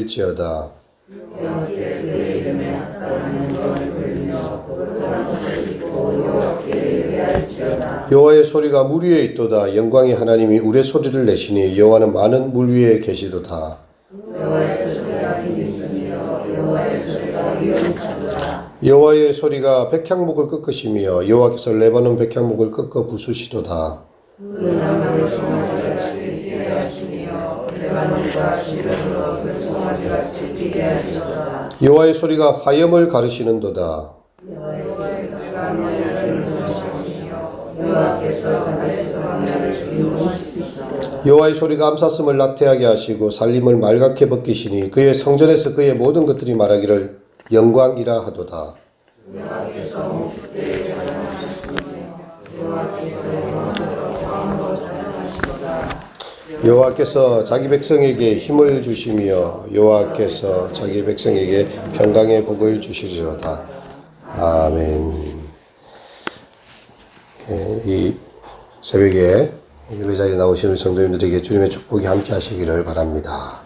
돌릴지어다. 여호와의 소리가 물 위에 있도다. 영광의 하나님이 우레 소리를 내시니 여호와는 많은 물 위에 계시도다. 여호와의 소리가 백향목을 꺾으시며 여호와께서 레바논 백향목을 꺾어 부수시도다. 여호와의 소리가 화염을 가르시는도다. 여호와의 소리가 암사슴을 나태하게 하시고 살림을 말갛게 벗기시니 그의 성전에서 그의 모든 것들이 말하기를 영광이라 하도다. 여호와께서 자기 백성에게 힘을 주시며 여호와께서 자기 백성에게 평강의 복을 주시리로다. 아멘. 이 새벽에 예배 자리에 나오시는 성도님들에게 주님의 축복이 함께 하시기를 바랍니다.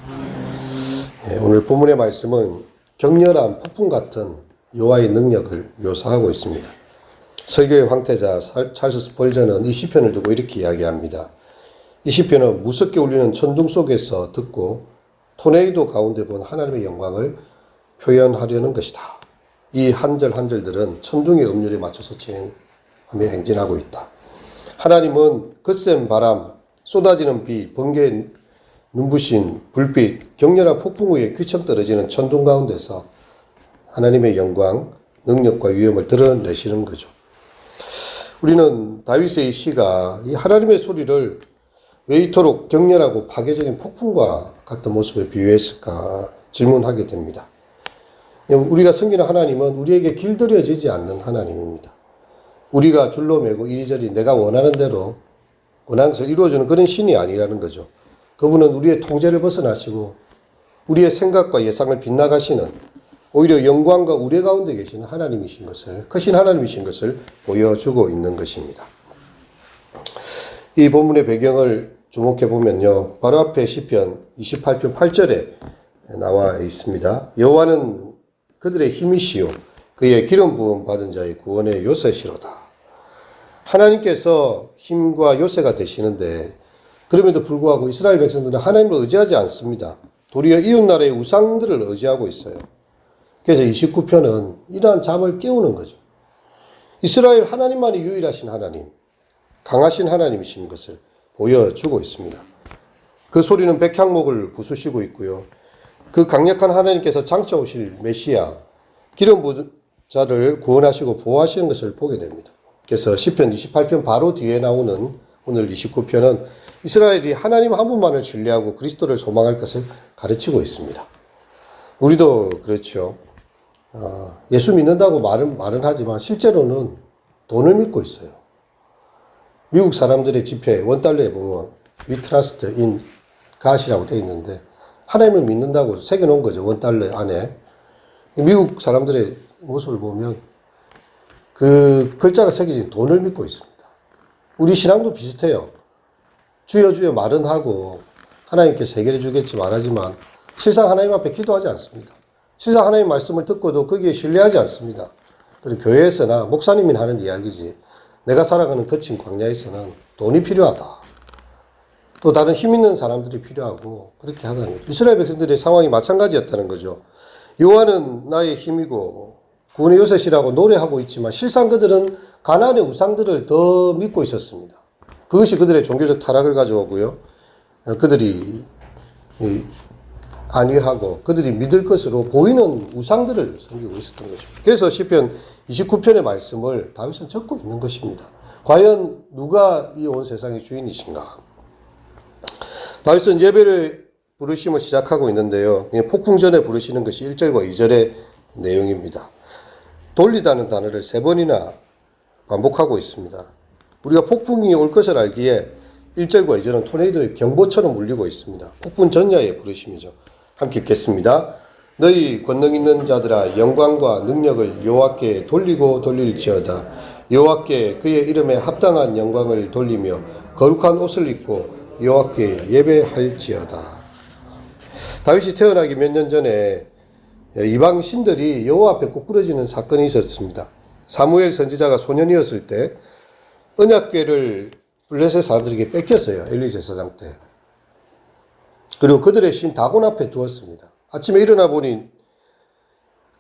오늘 본문의 말씀은 격렬한 폭풍 같은 여호와의 능력을 묘사하고 있습니다. 설교의 황태자 찰스 스펄전은 이 시편을 두고 이렇게 이야기합니다. 이 시편은 무섭게 울리는 천둥 속에서 듣고 토네이도 가운데 본 하나님의 영광을 표현하려는 것이다. 이 한 절 한 절들은 천둥의 음률에 맞춰서 진행하며 행진하고 있다. 하나님은 거센 바람, 쏟아지는 비, 번개, 눈부신 불빛, 격렬한 폭풍 위에 귀청 떨어지는 천둥 가운데서 하나님의 영광, 능력과 위엄을 드러내시는 거죠. 우리는 다윗의 이 시가 이 하나님의 소리를 왜 이토록 격렬하고 파괴적인 폭풍과 같은 모습을 비유했을까 질문하게 됩니다. 우리가 섬기는 하나님은 우리에게 길들여지지 않는 하나님입니다. 우리가 줄로 매고 이리저리 내가 원하는 대로 원하는 것을 이루어주는 그런 신이 아니라는 거죠. 그분은 우리의 통제를 벗어나시고 우리의 생각과 예상을 빗나가시는 오히려 영광과 우레 가운데 계시는 하나님이신 것을, 크신 하나님이신 것을 보여주고 있는 것입니다. 이 본문의 배경을 주목해 보면요, 바로 앞에 시편 28편 8절에 나와 있습니다. 여호와는 그들의 힘이시요 그의 기름 부음 받은 자의 구원의 요새시로다. 하나님께서 힘과 요새가 되시는데 그럼에도 불구하고 이스라엘 백성들은 하나님을 의지하지 않습니다. 도리어 이웃나라의 우상들을 의지하고 있어요. 그래서 29편은 이러한 잠을 깨우는 거죠. 이스라엘 하나님만이 유일하신 하나님, 강하신 하나님이신 것을 보여주고 있습니다. 그 소리는 백향목을 부수시고 있고요. 그 강력한 하나님께서 장차 오실 메시아, 기름 부은 자를 구원하시고 보호하시는 것을 보게 됩니다. 그래서 시편 28편 바로 뒤에 나오는 오늘 29편은 이스라엘이 하나님 한 분만을 신뢰하고 그리스도를 소망할 것을 가르치고 있습니다. 우리도 그렇죠. 예수 믿는다고 말은 하지만 실제로는 돈을 믿고 있어요. 미국 사람들의 지폐 $1에 보면 We trust in God이라고 되어 있는데 하나님을 믿는다고 새겨놓은 거죠. $1 안에. 미국 사람들의 모습을 보면 그 글자가 새겨진 돈을 믿고 있습니다. 우리 신앙도 비슷해요. 주여 주여 말은 하고 하나님께서 해결해 주겠지 말하지만 실상 하나님 앞에 기도하지 않습니다. 실상 하나님 말씀을 듣고도 거기에 신뢰하지 않습니다. 그리고 교회에서나 목사님이 하는 이야기지 내가 살아가는 거친 광야에서는 돈이 필요하다. 또 다른 힘 있는 사람들이 필요하고 그렇게 하다는 거죠. 이스라엘 백성들의 상황이 마찬가지였다는 거죠. 여호와는 나의 힘이고 구원의 요새시라고 노래하고 있지만 실상 그들은 가나안의 우상들을 더 믿고 있었습니다. 그것이 그들의 종교적 타락을 가져오고요. 그들이 안위하고 그들이 믿을 것으로 보이는 우상들을 섬기고 있었던 거죠. 그래서 시편 29편의 말씀을 다윗은 적고 있는 것입니다. 과연 누가 이 온 세상의 주인이신가? 다윗은 예배를 부르심을 시작하고 있는데요. 폭풍 전에 부르시는 것이 1절과 2절의 내용입니다. 돌리다는 단어를 3번이나 반복하고 있습니다. 우리가 폭풍이 올 것을 알기에 1절과 2절은 토네이도의 경보처럼 울리고 있습니다. 폭풍 전야의 부르심이죠. 함께 읽겠습니다. 너희 권능 있는 자들아 영광과 능력을 여호와께 돌리고 돌릴지어다. 여호와께 그의 이름에 합당한 영광을 돌리며 거룩한 옷을 입고 여호와께 예배할지어다. 다윗이 태어나기 몇 년 전에 이방 신들이 여호와 앞에 꼬꾸러지는 사건이 있었습니다. 사무엘 선지자가 소년이었을 때 언약궤를 블레셋 사람들에게 뺏겼어요. 엘리 제사장 때. 그리고 그들의 신 다곤 앞에 두었습니다. 아침에 일어나 보니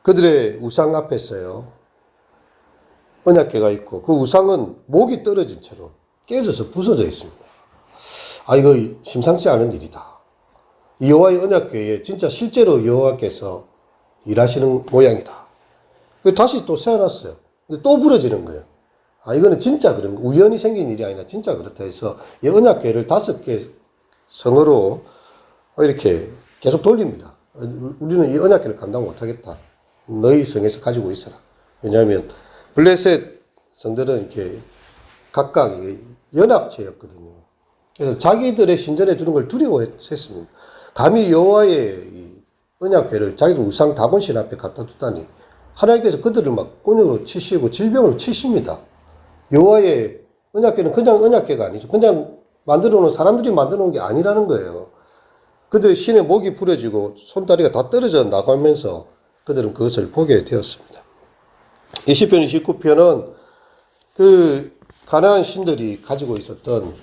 그들의 우상 앞에 있어요. 언약궤가 있고 그 우상은 목이 떨어진 채로 깨져서 부서져 있습니다. 아, 이거 심상치 않은 일이다. 이 여호와의 언약궤에 진짜 실제로 여호와께서 일하시는 모양이다. 다시 또 세워놨어요. 근데 또 부러지는 거예요. 아, 이거는 진짜 그런 우연히 생긴 일이 아니라 진짜 그렇다 해서 이 언약궤를 5개 성으로 이렇게 계속 돌립니다. 우리는 이 언약궤를 감당 못하겠다. 너희 성에서 가지고 있어라. 왜냐하면 블레셋 성들은 이렇게 각각 연합체였거든요. 그래서 자기들의 신전에 두는 걸 두려워했습니다. 감히 여호와의 이 언약궤를 자기들 우상 다곤신 앞에 갖다 두다니 하나님께서 그들을 막 곤욕으로 치시고 질병으로 치십니다. 여호와의 언약궤는 그냥 언약궤가 아니죠. 그냥 만들어 놓은 사람들이 만들어 놓은 게 아니라는 거예요. 그들의 신의 목이 부러지고 손다리가 다 떨어져 나가면서 그들은 그것을 보게 되었습니다. 20편, 29편은 그 가나안 신들이 가지고 있었던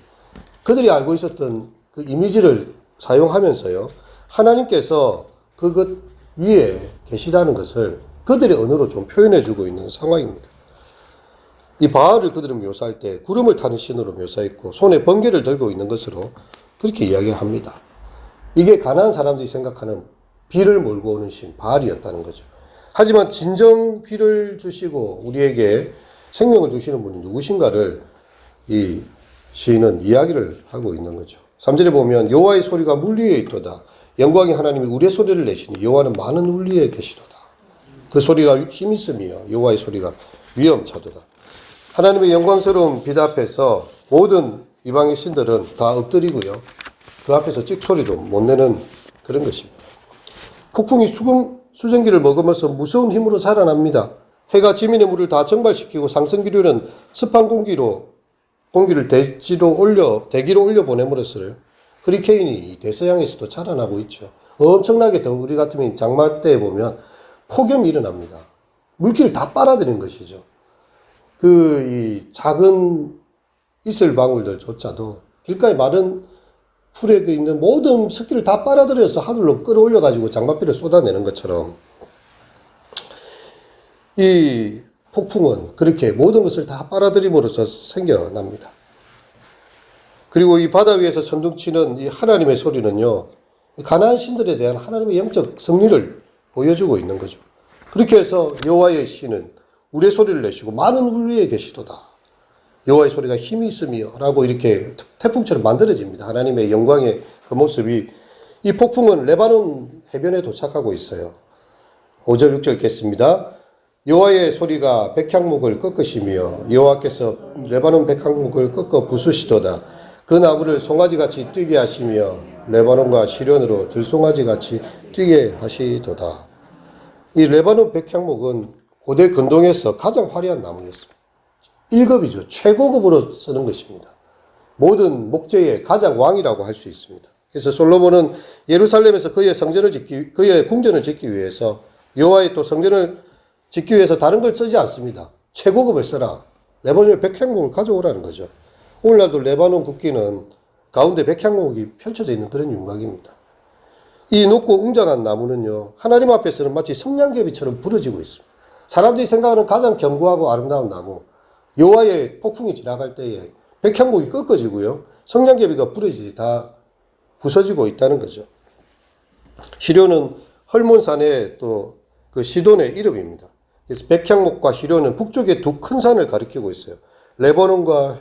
그들이 알고 있었던 그 이미지를 사용하면서요. 하나님께서 그것 위에 계시다는 것을 그들의 언어로 좀 표현해 주고 있는 상황입니다. 이 바알을 그들은 묘사할 때 구름을 타는 신으로 묘사했고 손에 번개를 들고 있는 것으로 그렇게 이야기합니다. 이게 가나안 사람들이 생각하는 비를 몰고 오는 신 바알이었다는 거죠. 하지만 진정 비를 주시고 우리에게 생명을 주시는 분이 누구신가를 이 시인은 이야기를 하고 있는 거죠. 3절에 보면 여호와의 소리가 물 위에 있도다. 영광의 하나님이 우레 소리를 내시니 여호와는 많은 물 위에 계시도다. 그 소리가 힘이 있으며 여호와의 소리가 위엄차도다. 하나님의 영광스러운 빛 앞에서 모든 이방의 신들은 다 엎드리고요. 그 앞에서 찍소리도 못 내는 그런 것입니다. 폭풍이 수증기를 먹으면서 무서운 힘으로 자라납니다. 해가 지면의 물을 다 증발시키고 상승기류는 습한 공기를 대기로 올려 보냄으로써 허리케인이 대서양에서도 자라나고 있죠. 엄청나게 더운 우리 같으면 장마 때 보면 폭염이 일어납니다. 물기를 다 빨아들이는 것이죠. 이 작은 이슬 방울들조차도 길가에 마른 풀에 있는 모든 습기를 다 빨아들여서 하늘로 끌어올려가지고 장맛비를 쏟아내는 것처럼 이 폭풍은 그렇게 모든 것을 다 빨아들임으로써 생겨납니다. 그리고 이 바다 위에서 천둥치는 이 하나님의 소리는요, 가나안 신들에 대한 하나님의 영적 승리를 보여주고 있는 거죠. 그렇게 해서 여호와의 신은 우레 소리를 내시고 많은 물 위에 계시도다. 여호와의 소리가 힘이 있으며 라고 이렇게 태풍처럼 만들어집니다. 하나님의 영광의 그 모습이. 이 폭풍은 레바논 해변에 도착하고 있어요. 5절 6절 읽겠습니다. 여호와의 소리가 백향목을 꺾으시며 여호와께서 레바논 백향목을 꺾어 부수시도다. 그 나무를 송아지같이 뛰게 하시며 레바논과 시련으로 들송아지같이 뛰게 하시도다. 이 레바논 백향목은 고대 근동에서 가장 화려한 나무였습니다. 1급이죠. 최고급으로 쓰는 것입니다. 모든 목재의 가장 왕이라고 할 수 있습니다. 그래서 솔로몬은 예루살렘에서 그의 궁전을 짓기 위해서 여호와의 또 성전을 짓기 위해서 다른 걸 쓰지 않습니다. 최고급을 써라. 레바논 백향목을 가져오라는 거죠. 오늘날도 레바논 국기는 가운데 백향목이 펼쳐져 있는 그런 윤곽입니다. 이 높고 웅장한 나무는요, 하나님 앞에서는 마치 성냥개비처럼 부러지고 있습니다. 사람들이 생각하는 가장 견고하고 아름다운 나무, 여호와의 폭풍이 지나갈 때에 백향목이 꺾어지고요, 성냥개비가 부러지지 다 부서지고 있다는 거죠. 시료는 헐몬산의 또 그 시돈의 이름입니다. 그래서 백향목과 시료는 북쪽의 두 큰 산을 가리키고 있어요. 레바논과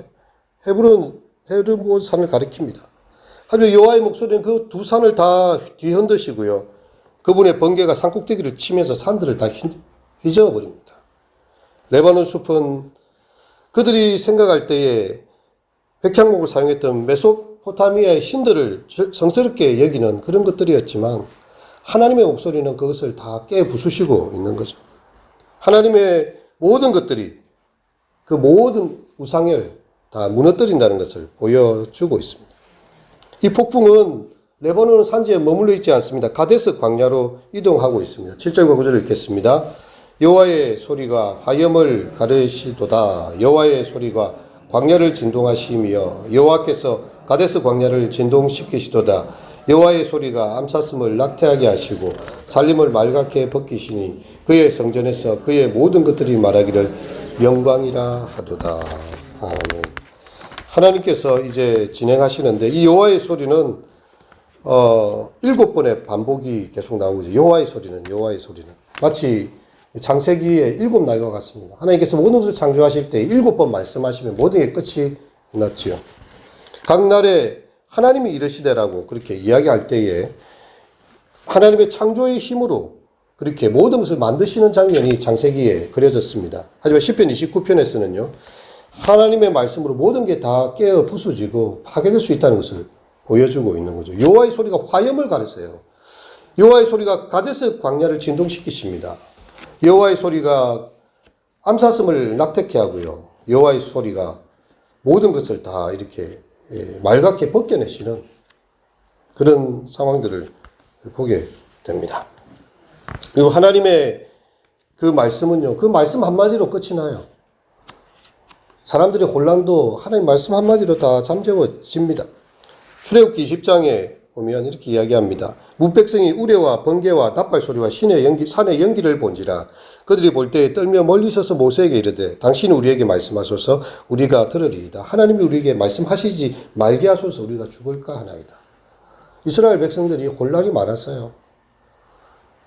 헤르몬 산을 가리킵니다. 하지만 여호와의 목소리는 그 두 산을 다 뒤흔드시고요, 그분의 번개가 산꼭대기를 치면서 산들을 다 휘저어버립니다. 레바논 숲은 그들이 생각할 때에 백향목을 사용했던 메소포타미아의 신들을 성스럽게 여기는 그런 것들이었지만 하나님의 목소리는 그것을 다 깨부수시고 있는 거죠. 하나님의 모든 것들이 그 모든 우상을 다 무너뜨린다는 것을 보여주고 있습니다. 이 폭풍은 레바논 산지에 머물러 있지 않습니다. 가데스 광야로 이동하고 있습니다. 7절과 9절을 읽겠습니다. 여호와의 소리가 화염을 가르시도다. 여호와의 소리가 광야를 진동하시며 여호와께서 가데스 광야를 진동시키시도다. 여호와의 소리가 암사슴을 낙태하게 하시고 살림을 말갛게 벗기시니 그의 성전에서 그의 모든 것들이 말하기를 영광이라 하도다. 아멘. 하나님께서 이제 진행하시는데 이 여호와의 소리는 7번의 반복이 계속 나오죠. 여호와의 소리는 마치 창세기의 7날과 같습니다. 하나님께서 모든 것을 창조하실 때 7번 말씀하시면 모든 게 끝이 났지요. 각 날에 하나님이 이르시되라고 그렇게 이야기할 때에 하나님의 창조의 힘으로 그렇게 모든 것을 만드시는 장면이 창세기에 그려졌습니다. 하지만 시편 29편에서는요. 하나님의 말씀으로 모든 게 다 깨어 부수지고 파괴될 수 있다는 것을 보여주고 있는 거죠. 여호와의 소리가 화염을 가르쳐요. 여호와의 소리가 가데스 광야를 진동시키십니다. 여호와의 소리가 암사슴을 낙태케 하고요. 여호와의 소리가 모든 것을 다 이렇게 말갛게 벗겨내시는 그런 상황들을 보게 됩니다. 그리고 하나님의 그 말씀은요. 그 말씀 한마디로 끝이 나요. 사람들의 혼란도 하나님 말씀 한마디로 다 잠재워집니다. 출애굽기 20장에 보면 이렇게 이야기합니다. 문백성이 우레와 번개와 나팔 소리와 산의 연기를 본지라 그들이 볼 때에 떨며 멀리 서서 모세에게 이르되 당신이 우리에게 말씀하소서 우리가 들으리이다. 하나님이 우리에게 말씀하시지 말게 하소서 우리가 죽을까 하나이다. 이스라엘 백성들이 혼란이 많았어요.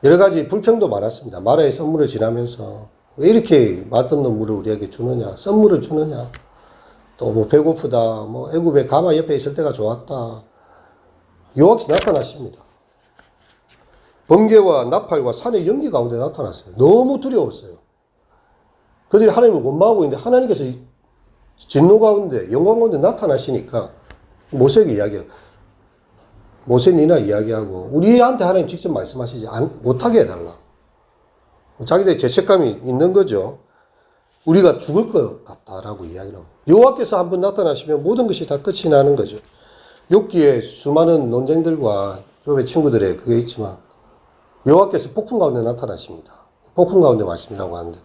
여러 가지 불평도 많았습니다. 마라의 썬물을 지나면서 왜 이렇게 맛없는 물을 우리에게 주느냐, 썬물을 주느냐, 또 뭐 배고프다, 뭐 애굽에 가마 옆에 있을 때가 좋았다. 여호와께서 나타나십니다. 번개와 나팔과 산의 연기 가운데 나타났어요. 너무 두려웠어요. 그들이 하나님을 원망하고 있는데 하나님께서 진노 가운데 영광 가운데 나타나시니까 모세에게 이야기해요. 모세 니나 이야기하고 우리한테 하나님 직접 말씀하시지 못하게 해달라. 자기들의 죄책감이 있는 거죠. 우리가 죽을 것 같다라고 이야기를 합니다. 여호와께서 한번 나타나시면 모든 것이 다 끝이 나는 거죠. 욥기에 수많은 논쟁들과 욥의 친구들의 그게 있지만 여호와께서 폭풍 가운데 나타나십니다. 폭풍 가운데 말씀이라고 하는데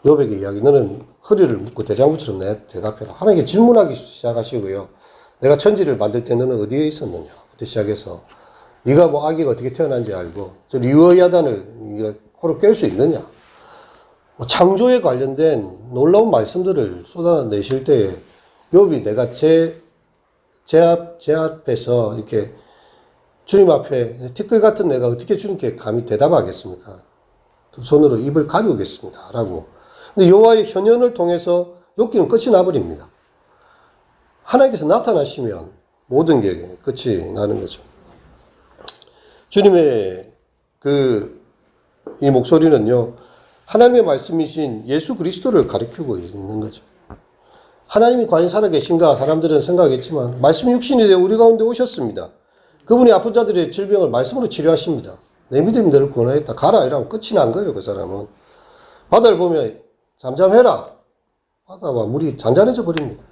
욥에게 이야기 너는 허리를 묶고 대장부처럼 내 대답해라. 하나님께 질문하기 시작하시고요. 내가 천지를 만들 때 너는 어디에 있었느냐 부터 시작해서 네가 뭐 아기가 어떻게 태어난지 알고 저 리워야단을 코로 깰 수 있느냐 뭐 창조에 관련된 놀라운 말씀들을 쏟아내실 때에 욥이 내가 제 앞에서 이렇게 주님 앞에 티끌 같은 내가 어떻게 주님께 감히 대답하겠습니까? 두 손으로 입을 가리우겠습니다. 라고. 근데 여호와의 현현을 통해서 욥기는 끝이 나버립니다. 하나님께서 나타나시면 모든 게 끝이 나는 거죠. 주님의 이 목소리는요, 하나님의 말씀이신 예수 그리스도를 가리키고 있는 거죠. 하나님이 과연 살아계신가 사람들은 생각했지만 말씀이 육신이 되어 우리 가운데 오셨습니다. 그분이 아픈 자들의 질병을 말씀으로 치료하십니다. 내 믿음이 너를 구원하였다. 가라 이러면 끝이 난 거예요. 그 사람은. 바다를 보면 잠잠해라. 바다와 물이 잔잔해져 버립니다.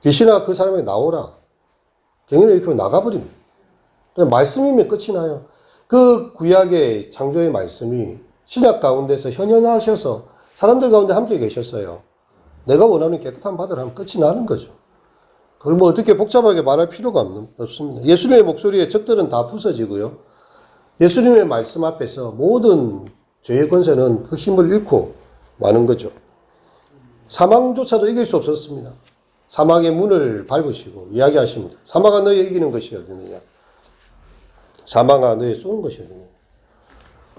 귀신아 그 사람에게 나오라. 경륜을 일으키고 나가버립니다. 말씀이면 끝이 나요. 그 구약의 창조의 말씀이 신약 가운데서 현현하셔서 사람들 가운데 함께 계셨어요. 내가 원하는 깨끗한 바다를 하면 끝이 나는 거죠. 그걸 뭐 어떻게 복잡하게 말할 필요가 없습니다. 예수님의 목소리에 적들은 다 부서지고요. 예수님의 말씀 앞에서 모든 죄의 권세는 그 힘을 잃고 마는 거죠. 사망조차도 이길 수 없었습니다. 사망의 문을 밟으시고 이야기하십니다. 사망아 너희 이기는 것이 어디느냐. 사망아 너희 쏘는 것이 어디느냐.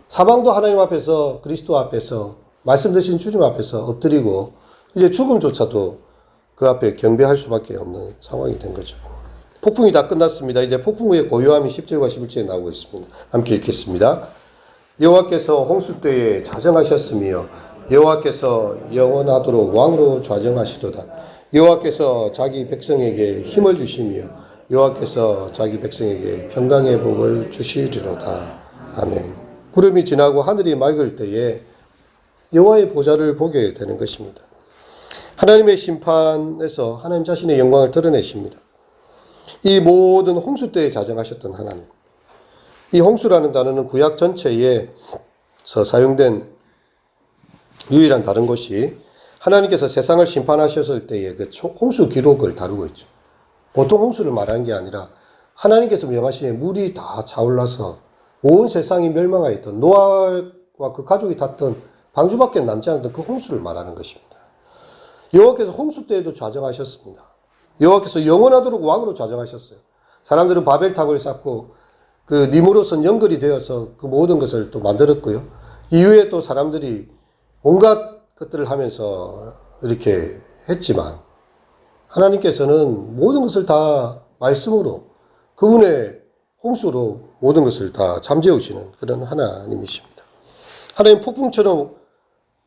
사망도 하나님 앞에서 그리스도 앞에서 말씀 드신 주님 앞에서 엎드리고 이제 죽음조차도 그 앞에 경배할 수밖에 없는 상황이 된 거죠. 폭풍이 다 끝났습니다. 이제 폭풍 후의 고요함이 10절과 11절에 나오고 있습니다. 함께 읽겠습니다. 여호와께서 홍수 때에 자정하셨으며 여호와께서 영원하도록 왕으로 좌정하시도다. 여호와께서 자기 백성에게 힘을 주시며 여호와께서 자기 백성에게 평강의 복을 주시리로다. 아멘. 구름이 지나고 하늘이 맑을 때에 여호와의 보좌를 보게 되는 것입니다. 하나님의 심판에서 하나님 자신의 영광을 드러내십니다. 이 모든 홍수 때에 자정하셨던 하나님. 이 홍수라는 단어는 구약 전체에서 사용된 유일한 다른 것이 하나님께서 세상을 심판하셨을 때의 그 홍수 기록을 다루고 있죠. 보통 홍수를 말하는 게 아니라 하나님께서 명하시에 물이 다 차올라서 온 세상이 멸망하였던 노아와 그 가족이 탔던 방주밖에 남지 않았던 그 홍수를 말하는 것입니다. 여호와께서 홍수 때에도 좌정하셨습니다. 여호와께서 영원하도록 왕으로 좌정하셨어요. 사람들은 바벨탑을 쌓고 그 니무롯은 연결이 되어서 그 모든 것을 또 만들었고요. 이후에 또 사람들이 온갖 것들을 하면서 이렇게 했지만 하나님께서는 모든 것을 다 말씀으로 그분의 홍수로 모든 것을 다 잠재우시는 그런 하나님이십니다. 하나님 폭풍처럼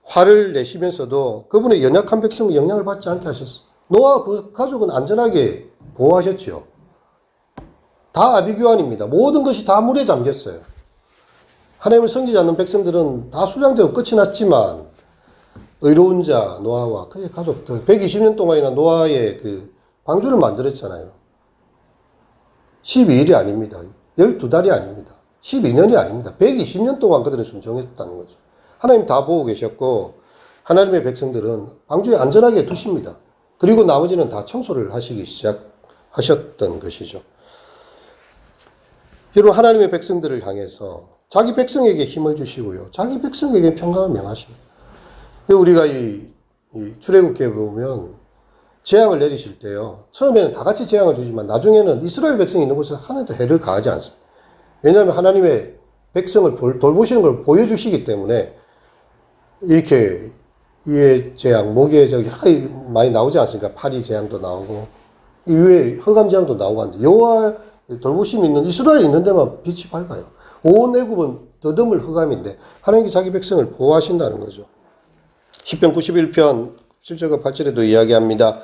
화를 내시면서도 그분의 연약한 백성은 영향을 받지 않게 하셨어요. 노아와 그 가족은 안전하게 보호하셨죠. 다 아비규환입니다. 모든 것이 다 물에 잠겼어요. 하나님을 섬기지 않는 백성들은 다 수장되고 끝이 났지만 의로운 자 노아와 그의 가족들 120년 동안이나 노아의 그 방주를 만들었잖아요. 12일이 아닙니다. 12달이 아닙니다. 12년이 아닙니다. 120년 동안 그들은 순종했다는 거죠. 하나님 다 보고 계셨고 하나님의 백성들은 방주에 안전하게 두십니다. 그리고 나머지는 다 청소를 하시기 시작하셨던 것이죠. 여러분 하나님의 백성들을 향해서 자기 백성에게 힘을 주시고요. 자기 백성에게 평강을 명하십니다. 우리가 이 출애굽기에 보면 재앙을 내리실 때요. 처음에는 다 같이 재앙을 주지만 나중에는 이스라엘 백성이 있는 곳에 하나도 해를 가하지 않습니다. 왜냐하면 하나님의 백성을 돌보시는 걸 보여주시기 때문에 이렇게 이의 재앙, 모기의 재앙 여러 가지 많이 나오지 않습니까? 파리 재앙도 나오고 이외에 흑암 재앙도 나오고 하는데 여호와 돌보심이 있는 이스라엘이 있는 데만 빛이 밝아요. 온 애굽은 더듬을 흑암인데 하나님이 자기 백성을 보호하신다는 거죠. 시편 91편 7절과 8절에도 이야기합니다.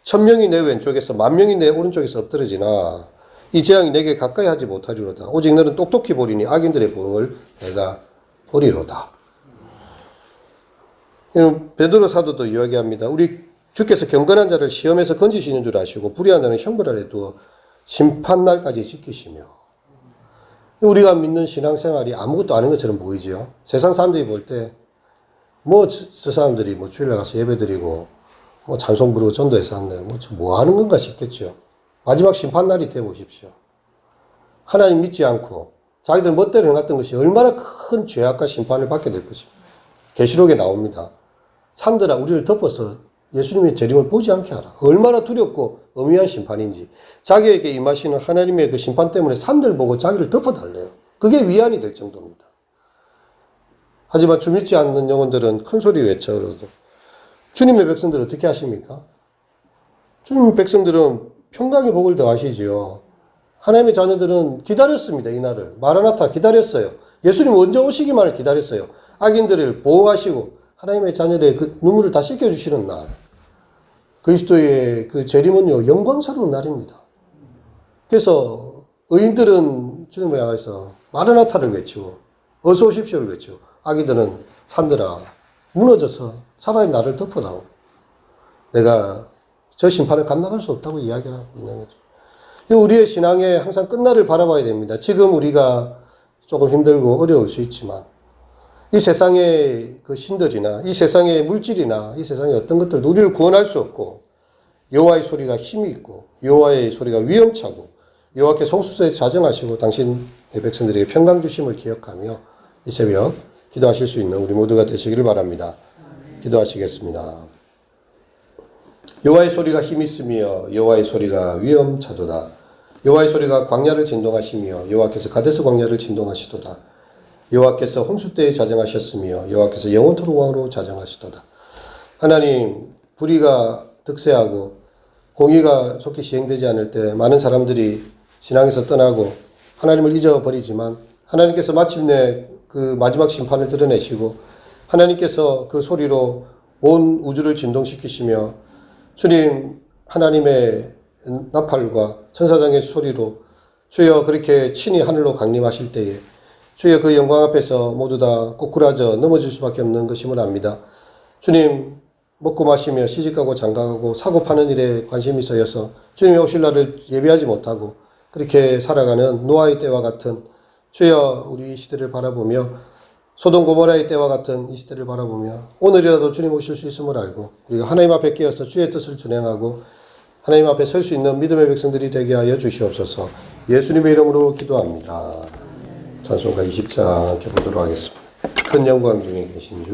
1000명이 내 왼쪽에서 10,000명이 내 오른쪽에서 엎드러지나 이 재앙이 내게 가까이 하지 못하리로다. 오직 너는 똑똑히 보리니 악인들의 보응을 내가 보리로다. 베드로 사도도 이야기합니다. 우리 주께서 경건한 자를 시험에서 건지시는 줄 아시고 불의한 자는 형벌 아래 두어 심판날까지 지키시며. 우리가 믿는 신앙생활이 아무것도 아닌 것처럼 보이죠. 세상 사람들이 볼 때 저 사람들이 주일날 가서 예배드리고 찬송 부르고 전도해서 하는데 뭐 하는 건가 싶겠죠. 마지막 심판날이 돼 보십시오. 하나님 믿지 않고 자기들 멋대로 행했던 것이 얼마나 큰 죄악과 심판을 받게 될 것입니다. 계시록에 나옵니다. 산들아 우리를 덮어서 예수님의 재림을 보지 않게 하라. 얼마나 두렵고 엄위한 심판인지. 자기에게 임하시는 하나님의 그 심판 때문에 산들 보고 자기를 덮어달래요. 그게 위안이 될 정도입니다. 하지만 주 믿지 않는 영혼들은 큰 소리 외쳐도 주님의 백성들은 어떻게 하십니까? 주님의 백성들은 평강의 복을 더하시지요. 하나님의 자녀들은 기다렸습니다. 이 날을. 마라나타 기다렸어요. 예수님 언제 오시기만을 기다렸어요. 악인들을 보호하시고 하나님의 자녀의 그 눈물을 다 씻겨주시는 날. 그리스도의 그 재림은요, 영광스러운 날입니다. 그래서 의인들은 주님을 향해서 마라나타를 외치고 어서 오십시오를 외치고 악인들은 산들아 무너져서 차라리 나를 덮어다오. 내가 저 심판을 감당할 수 없다고 이야기하고 있는 거죠. 우리의 신앙에 항상 끝날을 바라봐야 됩니다. 지금 우리가 조금 힘들고 어려울 수 있지만 이 세상의 그 신들이나 이 세상의 물질이나 이 세상의 어떤 것들도 우리를 구원할 수 없고 여호와의 소리가 힘이 있고 여호와의 소리가 위엄차고 여호와께서 홍수에 자정하시고 당신의 백성들에게 평강 주심을 기억하며 이 새벽 기도하실 수 있는 우리 모두가 되시기를 바랍니다. 기도하시겠습니다. 여호와의 소리가 힘이 있으며 여호와의 소리가 위엄차도다. 여호와의 소리가 광야를 진동하시며 여호와께서 가데스 광야를 진동하시도다. 여호와께서 홍수 때에 자정하셨으며 여호와께서 영원토록 왕으로 자정하시도다. 하나님, 불의가 득세하고 공의가 속히 시행되지 않을 때 많은 사람들이 신앙에서 떠나고 하나님을 잊어버리지만 하나님께서 마침내 그 마지막 심판을 드러내시고 하나님께서 그 소리로 온 우주를 진동시키시며 주님 하나님의 나팔과 천사장의 소리로 주여 그렇게 친히 하늘로 강림하실 때에 주여 그 영광 앞에서 모두 다 꼬꾸라져 넘어질 수밖에 없는 것임을 압니다. 주님 먹고 마시며 시집가고 장가가고 사고 파는 일에 관심이 있어서 주님이 오실 날을 예비하지 못하고 그렇게 살아가는 노아의 때와 같은 주여 우리 이 시대를 바라보며 소돔 고모라의 때와 같은 이 시대를 바라보며 오늘이라도 주님 오실 수 있음을 알고 우리가 하나님 앞에 깨어서 주의 뜻을 준행하고 하나님 앞에 설 수 있는 믿음의 백성들이 되게 하여 주시옵소서. 예수님의 이름으로 기도합니다. 찬송가 20장 함께 보도록 하겠습니다. 큰 영광 중에 계신 주